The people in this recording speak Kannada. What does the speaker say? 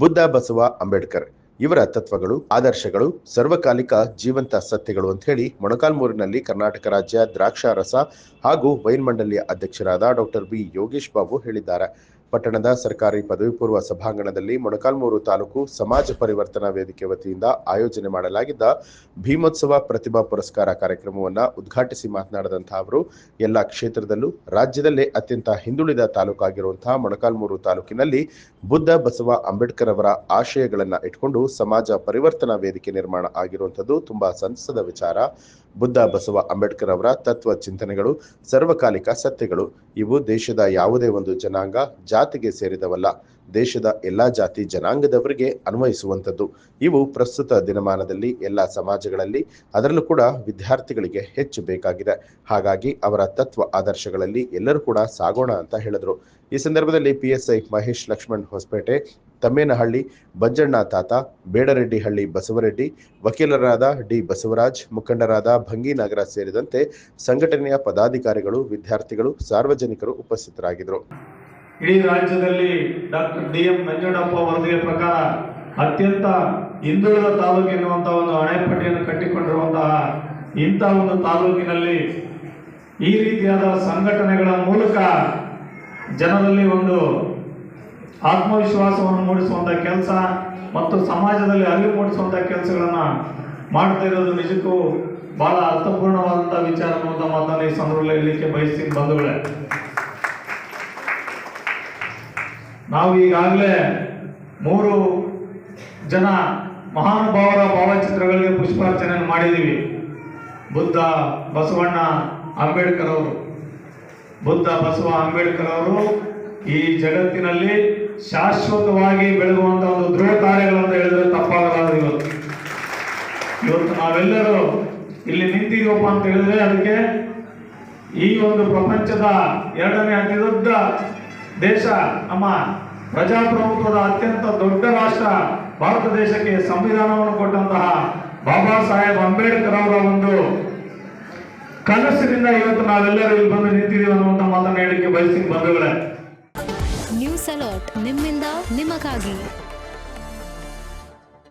ಬುದ್ಧ ಬಸವ ಅಂಬೇಡ್ಕರ್ ಇವರ ತತ್ವಗಳು ಆದರ್ಶಗಳು ಸರ್ವಕಾಲಿಕ ಜೀವಂತ ಸತ್ಯಗಳು ಅಂತ ಹೇಳಿ ಮೊಳಕಾಲ್ಮೂರಿನಲ್ಲಿ ಕರ್ನಾಟಕ ರಾಜ್ಯ ದ್ರಾಕ್ಷಾರಸ ಹಾಗೂ ವೈನ್ ಮಂಡಳಿಯ ಅಧ್ಯಕ್ಷರಾದ ಡಾಕ್ಟರ್ ಬಿ ಯೋಗೇಶ್ ಬಾಬು ಹೇಳಿದ್ದಾರೆ. ಪಟ್ಟಣದ ಸರ್ಕಾರಿ ಪದವಿ ಪೂರ್ವ ಸಭಾಂಗಣದಲ್ಲಿ ಮೊಳಕಾಲ್ಮೂರು ತಾಲೂಕು ಸಮಾಜ ಪರಿವರ್ತನಾ ವೇದಿಕೆ ವತಿಯಿಂದ ಆಯೋಜನೆ ಮಾಡಲಾಗಿದ್ದ ಭೀಮೋತ್ಸವ ಪ್ರತಿಭಾ ಪುರಸ್ಕಾರ ಕಾರ್ಯಕ್ರಮವನ್ನು ಉದ್ಘಾಟಿಸಿ ಮಾತನಾಡಿದಂತಹ ಅವರು ಎಲ್ಲ ಕ್ಷೇತ್ರದಲ್ಲೂ ರಾಜ್ಯದಲ್ಲೇ ಅತ್ಯಂತ ಹಿಂದುಳಿದ ತಾಲೂಕಾಗಿರುವಂತಹ ಮೊಳಕಾಲ್ಮೂರು ತಾಲೂಕಿನಲ್ಲಿ ಬುದ್ಧ ಬಸವ ಅಂಬೇಡ್ಕರ್ ಅವರ ಆಶಯಗಳನ್ನು ಇಟ್ಕೊಂಡು ಸಮಾಜ ಪರಿವರ್ತನಾ ವೇದಿಕೆ ನಿರ್ಮಾಣ ಆಗಿರುವಂಥದ್ದು ತುಂಬಾ ಸಂತಸದ ವಿಚಾರ. ಬುದ್ಧ ಬಸವ ಅಂಬೇಡ್ಕರ್ ಅವರ ತತ್ವ ಚಿಂತನೆಗಳು ಸರ್ವಕಾಲಿಕ ಸತ್ಯಗಳು. ಇವು ದೇಶದ ಯಾವುದೇ ಒಂದು ಜನಾಂಗ ಜಾತಿಗೆ ಸೇರಿದವಲ್ಲ, ದೇಶದ ಎಲ್ಲಾ ಜಾತಿ ಜನಾಂಗದವರಿಗೆ ಅನ್ವಯಿಸುವಂಥದ್ದು. ಇವು ಪ್ರಸ್ತುತ ದಿನಮಾನದಲ್ಲಿ ಎಲ್ಲಾ ಸಮಾಜಗಳಲ್ಲಿ ಅದರಲ್ಲೂ ಕೂಡ ವಿದ್ಯಾರ್ಥಿಗಳಿಗೆ ಹೆಚ್ಚು ಬೇಕಾಗಿದೆ. ಹಾಗಾಗಿ ಅವರ ತತ್ವ ಆದರ್ಶಗಳಲ್ಲಿ ಎಲ್ಲರೂ ಕೂಡ ಸಾಗೋಣ ಅಂತ ಹೇಳಿದ್ರು. ಈ ಸಂದರ್ಭದಲ್ಲಿ PSI ಮಹೇಶ್ ಲಕ್ಷ್ಮಣ್ ಹೊಸಪೇಟೆ, ತಮ್ಮೇನಹಳ್ಳಿ ಬಂಜಣ್ಣ ತಾತ, ಬೇಡರೆಡ್ಡಿಹಳ್ಳಿ ಬಸವರೆಡ್ಡಿ, ವಕೀಲರಾದ ಡಿ ಬಸವರಾಜ್, ಮುಖಂಡರಾದ ಭಂಗಿ ನಾಗರಾಜ್ ಸೇರಿದಂತೆ ಸಂಘಟನೆಯ ಪದಾಧಿಕಾರಿಗಳು, ವಿದ್ಯಾರ್ಥಿಗಳು, ಸಾರ್ವಜನಿಕರು ಉಪಸ್ಥಿತರಾಗಿದ್ದರು. ಇಡೀ ರಾಜ್ಯದಲ್ಲಿ ಡಾಕ್ಟರ್ DM ನಂಜುಂಡಪ್ಪ ವರದಿಯ ಪ್ರಕಾರ ಅತ್ಯಂತ ಹಿಂದುಳಿದ ತಾಲೂಕು ಎನ್ನುವಂತಹ ಒಂದು ಹಣೆಪಟ್ಟಿಯನ್ನು ಕಟ್ಟಿಕೊಂಡಿರುವಂತಹ ಇಂತಹ ಒಂದು ತಾಲೂಕಿನಲ್ಲಿ ಈ ರೀತಿಯಾದ ಸಂಘಟನೆಗಳ ಮೂಲಕ ಜನರಲ್ಲಿ ಒಂದು ಆತ್ಮವಿಶ್ವಾಸವನ್ನು ಮೂಡಿಸುವಂತಹ ಕೆಲಸ ಮತ್ತು ಸಮಾಜದಲ್ಲಿ ಅರಿವು ಮೂಡಿಸುವಂತಹ ಕೆಲಸಗಳನ್ನು ಮಾಡ್ತಾ ಇರೋದು ನಿಜಕ್ಕೂ ಬಹಳ ಅರ್ಥಪೂರ್ಣವಾದಂತಹ ವಿಚಾರ ಅನ್ನುವಂಥ ಮಾತನ್ನು ಈ ಸಂದರ್ಭದಲ್ಲಿ ಹೇಳಲಿಕ್ಕೆ ಬಯಸ್ತೀನಿ ಬಂಧುಗಳೇ. ನಾವು ಈಗಾಗಲೇ 3 ಜನ ಮಹಾನುಭಾವರ ಭಾವಚಿತ್ರಗಳಿಗೆ ಪುಷ್ಪಾರ್ಚನೆಯನ್ನು ಮಾಡಿದ್ದೀವಿ. ಬುದ್ಧ ಬಸವಣ್ಣ ಅಂಬೇಡ್ಕರ್ ಅವರು, ಬುದ್ಧ ಬಸವ ಅಂಬೇಡ್ಕರ್ ಅವರು ಈ ಜಗತ್ತಿನಲ್ಲಿ ಶಾಶ್ವತವಾಗಿ ಬೆಳಗುವಂತ ಒಂದು ಧ್ರುವ ತಾರೆಗಳಂತ ಹೇಳಿದ್ರೆ ತಪ್ಪಾಗಲಾರದು. ಇವತ್ತು ನಾವೆಲ್ಲರೂ ಇಲ್ಲಿ ನಿಂತಿದ್ದೀವಪ್ಪ ಅಂತ ಹೇಳಿದ್ರೆ ಅದಕ್ಕೆ ಈ ಒಂದು ಪ್ರಪಂಚದ 2ನೇ ಅತಿ ದೊಡ್ಡ ದೇಶ, ನಮ್ಮ ಪ್ರಜಾಪ್ರಭುತ್ವದ ಅತ್ಯಂತ ದೊಡ್ಡ ರಾಷ್ಟ್ರ ಭಾರತ ದೇಶಕ್ಕೆ ಸಂವಿಧಾನವನ್ನು ಕೊಟ್ಟಂತಹ ಬಾಬಾ ಸಾಹೇಬ್ ಅಂಬೇಡ್ಕರ್ ಅವರ ಒಂದು ಕನಸಿನಿಂದ ಇವತ್ತು ನಾವೆಲ್ಲರೂ ಇಲ್ಲಿ ಬಂದು ನಿಂತಿದ್ದೀವಿ ಅನ್ನುವಂಥ ಮಾತನ್ನು ಹೇಳಿಕೆ ಬಯಸ್ತೀನಿ ಬಂಧುಗಳೇ. ನ್ಯೂಸ್ ಅಲರ್ಟ್ ನಿಮ್ಮಿಂದ ನಿಮಗಾಗಿ.